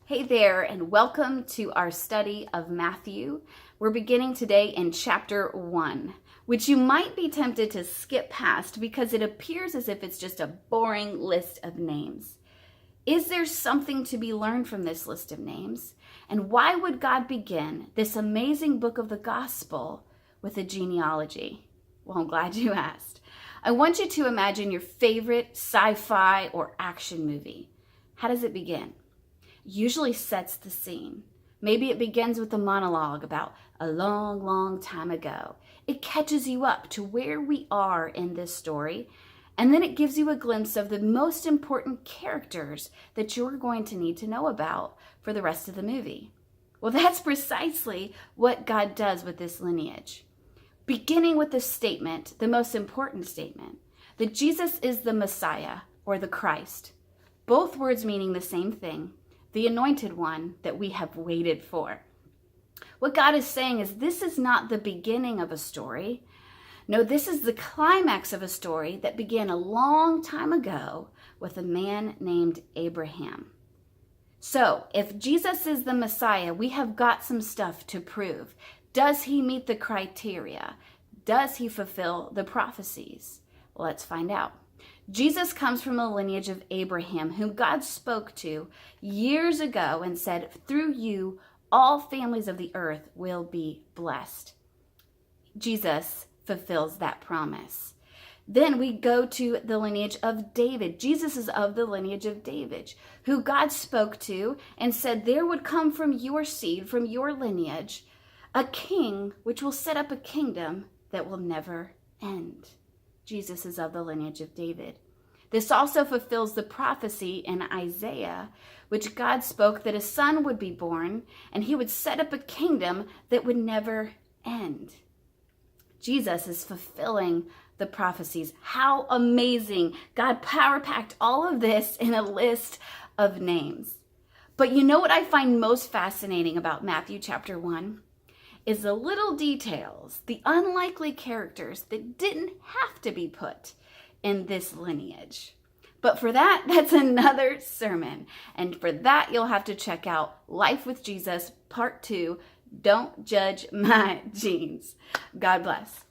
Hey there, and welcome to our study of Matthew. We're beginning today in chapter 1, which you might be tempted to skip past because it appears as if it's just a boring list of names. Is there something to be learned from this list of names? And why would God begin this amazing book of the gospel with a genealogy? Well, I'm glad you asked. I want you to imagine your favorite sci-fi or action movie. How does it begin? Usually sets the scene. Maybe it begins with a monologue about a long, long time ago. It catches you up to where we are in this story, and then it gives you a glimpse of the most important characters that you're going to need to know about for the rest of the movie. Well, that's precisely what God does with this lineage. Beginning with the statement, the most important statement, that Jesus is the Messiah or the Christ. Both words meaning the same thing. The anointed one that we have waited for. What God is saying is this is not the beginning of a story. No, this is the climax of a story that began a long time ago with a man named Abraham. So, if Jesus is the Messiah, we have got some stuff to prove. Does he meet the criteria? Does he fulfill the prophecies? Let's find out. Jesus comes from a lineage of Abraham, whom God spoke to years ago and said, through you, all families of the earth will be blessed. Jesus fulfills that promise. Then we go to the lineage of David. Jesus is of the lineage of David, who God spoke to and said, there would come from your seed, from your lineage, a king which will set up a kingdom that will never end. Jesus is of the lineage of David. This also fulfills the prophecy in Isaiah, which God spoke that a son would be born and he would set up a kingdom that would never end. Jesus is fulfilling the prophecies. How amazing. God power-packed all of this in a list of names. But you know what I find most fascinating about Matthew chapter 1? Is the little details, the unlikely characters that didn't have to be put in this lineage. But for that, that's another sermon. And for that, you'll have to check out Life with Jesus, Part 2, Don't Judge My Genes. God bless.